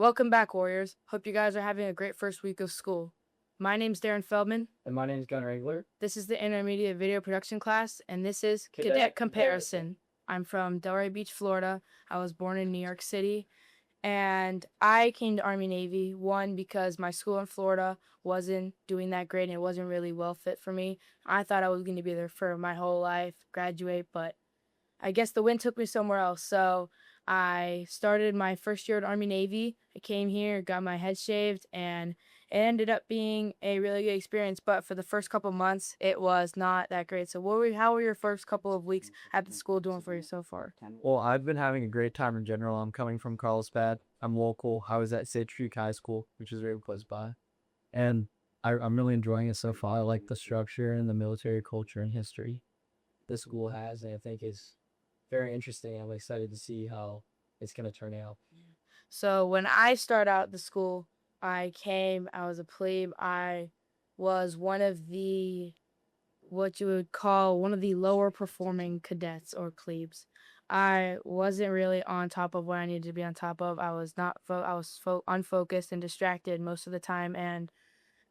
Welcome back, Warriors. Hope you guys are having a great first week of school. My name's Darren Feldman. And my name is Gunnar Engler. This is the intermediate video production class, and this is Cadet Comparison. I'm from Delray Beach, Florida. I was born in New York City, and I came to Army Navy, one, because my school in Florida wasn't doing that great and it wasn't really well fit for me. I thought I was going to be there for my whole life, graduate, but I guess the wind took me somewhere else. So I started my first year at Army Navy. I came here, got my head shaved, and it ended up being a really good experience. But for the first couple months, it was not that great. So how were your first couple of weeks at the school doing for you so far? Well, I've been having a great time in general. I'm coming from Carlsbad. I'm local. I was at Citrus High School, which is very close by. And I'm really enjoying it so far. I like the structure and the military culture and history the school has, and I think it's very interesting. I'm excited to see how it's going to turn out. So when I started out the school, I was a plebe. I was one of the, what you would call one of the lower performing cadets or plebes. I wasn't really on top of what I needed to be on top of. I was not, unfocused and distracted most of the time. And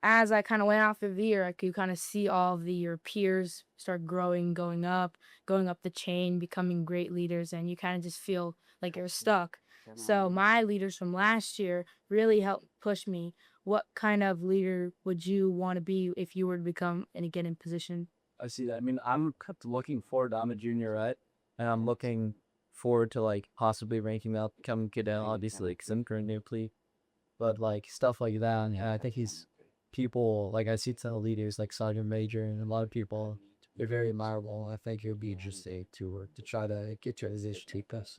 as I kind of went out through the year, I could kind of see all of your peers start growing, going up the chain, becoming great leaders, and you kind of just feel like you're stuck. So my leaders from last year really helped push me. What kind of leader would you want to be if you were to become and get in position? I see that. I mean, I'm kept looking forward to, I'm a junior, right? And I'm looking forward to like possibly ranking up, becoming cadet, obviously, because I'm currently a plebe. But like stuff like that, and I think he's people like I see some leaders like Sergeant Major and a lot of people. They're very admirable. I think it would be interesting to try to get your position take us.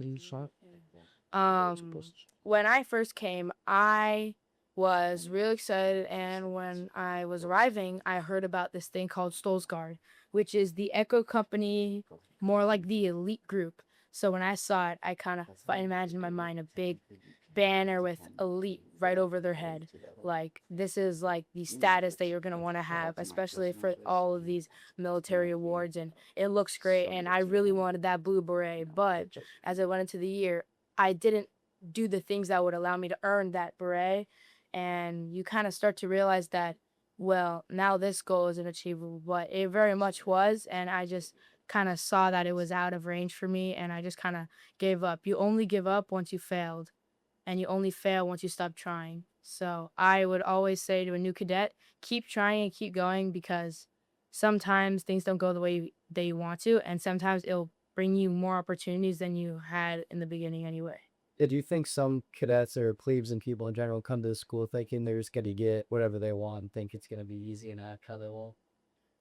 When I first came, I was really excited, and when I was arriving, I heard about this thing called Stolzgard, which is the Echo Company, more like the elite group. So when I saw it, I kind of imagined in my mind a big banner with elite right over their head. Like, this is like the status that you're going to want to have, especially for all of these military awards. And it looks great. And I really wanted that blue beret. But as I went into the year, I didn't do the things that would allow me to earn that beret. And you kind of start to realize that, well, now this goal isn't achievable, but it very much was. And I just kind of saw that it was out of range for me. And I just kind of gave up. You only give up once you failed, and you only fail once you stop trying. So I would always say to a new cadet, keep trying and keep going, because sometimes things don't go the way they want to, and sometimes it'll bring you more opportunities than you had in the beginning anyway. Do you think some cadets or plebes and people in general come to the school thinking they're just going to get whatever they want and think it's going to be easy and act how they want?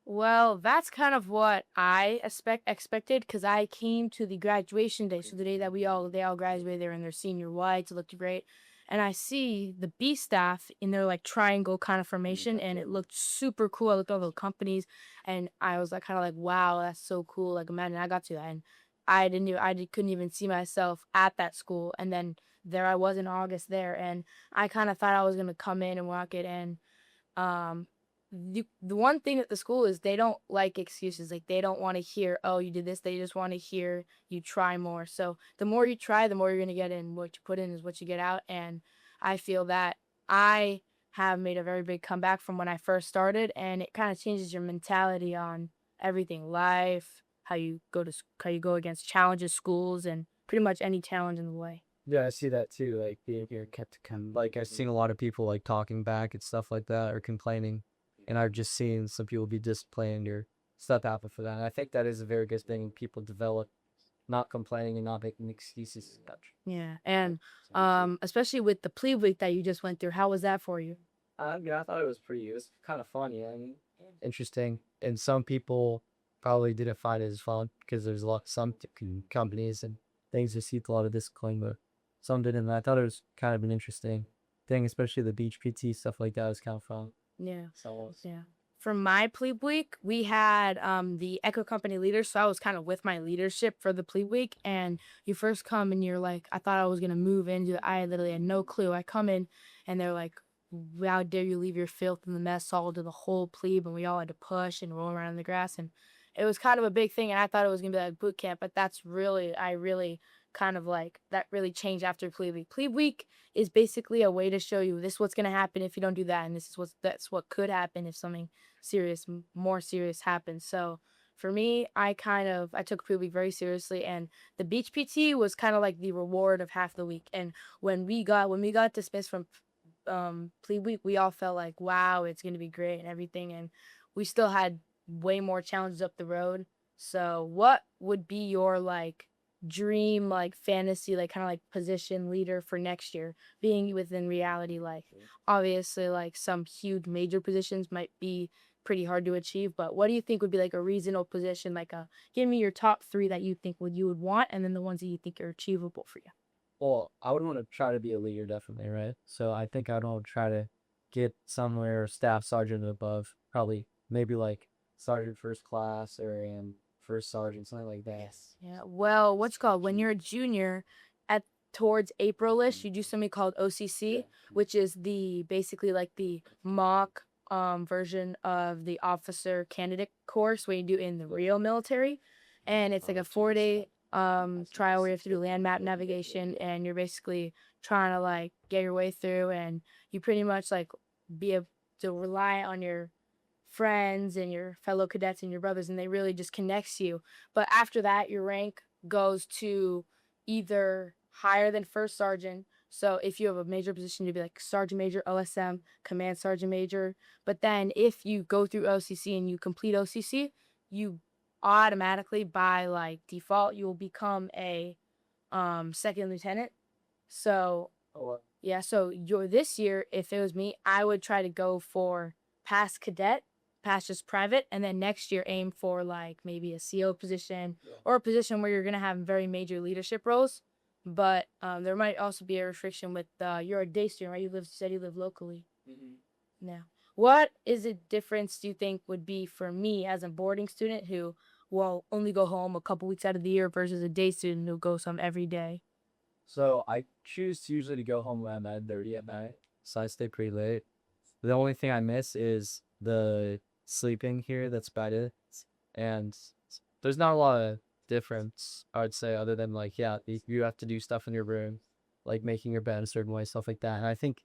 Well, that's kind of what I expected, because I came to the graduation day, so the day that they all graduated, they're in their senior whites, it looked great, and I see the B staff in their like triangle kind of formation, and it looked super cool. I looked at all the companies, and I was like kind of like, wow, that's so cool. Like, imagine I got to that, and couldn't even see myself at that school, and then there I was in August there, and I kind of thought I was gonna come in and walk it, and um the one thing at the school is they don't like excuses. Like, they don't want to hear, oh, you did this. They just want to hear you try more. So the more you try, the more you're going to get in. What you put in is what you get out. And I feel that I have made a very big comeback from when I first started, and it kind of changes your mentality on everything, life, how you go against challenges, schools, and pretty much any challenge in the way. Yeah, I see that too. Like being here kept like I've seen a lot of people like talking back and stuff like that or complaining, and I've just seen some people be disciplined or stuff happen for that. And I think that is a very good thing. People develop not complaining and not making excuses as much. Yeah, and especially with the plebe week that you just went through, how was that for you? Yeah, I thought it was kind of fun. Yeah, I mean, interesting. And some people probably didn't find it as fun because there's a lot some companies and things that see a lot of discipline, but some didn't. And I thought it was kind of an interesting thing, especially the beach PT stuff like that was kind of fun. Yeah. So Yeah. For my plebe week, we had the Echo Company leaders, so I was kind of with my leadership for the plebe week. And you first come and you're like, I thought I was gonna move into it. I literally had no clue. I come in and they're like, how dare you leave your filth in the mess hall to the whole plebe, and we all had to push and roll around in the grass, and it was kind of a big thing. And I thought it was gonna be like boot camp, but I really kind of like that really changed after plebe week. Plebe week is basically a way to show you this is what's gonna happen if you don't do that, and this is what could happen if something more serious happens. So for me, I took plebe week very seriously, and the beach PT was kind of like the reward of half the week. And when we got dismissed from plebe week, we all felt like, wow, it's gonna be great and everything, and we still had way more challenges up the road. So what would be your like dream, like fantasy, like kind of like position leader for next year, being within reality? Like obviously like some huge major positions might be pretty hard to achieve, but what do you think would be like a reasonable position? Like give me your top three that you would want, and then the ones that you think are achievable for you. Well, I would want to try to be a leader, definitely, right? So I think I would want to try to get somewhere staff sergeant and above, probably maybe like sergeant first class or first sergeant, something like that. Yeah. Well, what's called when you're a junior at towards Aprilish, you do something called OCC, which is the basically like the mock version of the officer candidate course where you do in the real military. And it's like a 4-day trial where you have to do land map navigation, and you're basically trying to like get your way through, and you pretty much like be able to rely on your friends and your fellow cadets and your brothers, and they really just connects you. But after that, your rank goes to either higher than first sergeant. So if you have a major position, you'd be like sergeant major, OSM, command sergeant major. But then if you go through OCC and you complete OCC, you automatically by like default you will become a second lieutenant. So yeah, so you're this year, if it was me, I would try to go for past cadet, past just private, and then next year aim for like maybe a CO position or a position where you're gonna have very major leadership roles. But there might also be a restriction with you're a day student, right? You said you live locally. Now, what is the difference do you think would be for me as a boarding student who will only go home a couple weeks out of the year versus a day student who goes home every day? So I choose usually to go home around 9:30 at night, so I stay pretty late. The only thing I miss is the sleeping here. That's about it. And there's not a lot of difference, I would say, other than like, yeah, you have to do stuff in your room, like making your bed a certain way, stuff like that. And I think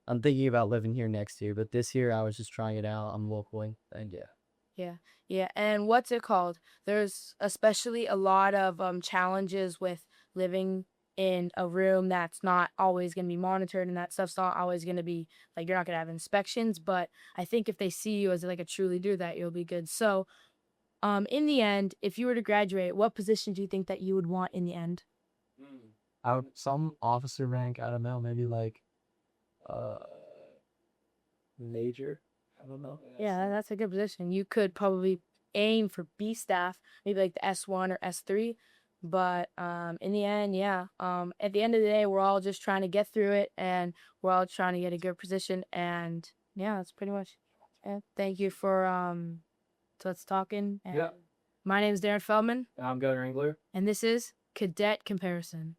I'm thinking about living here next year, but this year I was just trying it out. I'm localing, and yeah. Yeah, yeah. And what's it called? There's especially a lot of challenges with living in a room that's not always going to be monitored, and that stuff's not always going to be like you're not going to have inspections. But I think if they see you as like a true leader, that you'll be good. So, in the end, if you were to graduate, what position do you think that you would want in the end? Some officer rank, I don't know, maybe like uh major. I don't know. Yeah, that's a good position. You could probably aim for B staff, maybe like the S1 or S3. But in the end, yeah. At the end of the day, we're all just trying to get through it, and we're all trying to get a good position. And yeah, that's pretty much it. Thank you for to us talking. And Yeah. my name is Darren Feldman, I'm Gunnar Engler. and this is Cadet Comparison.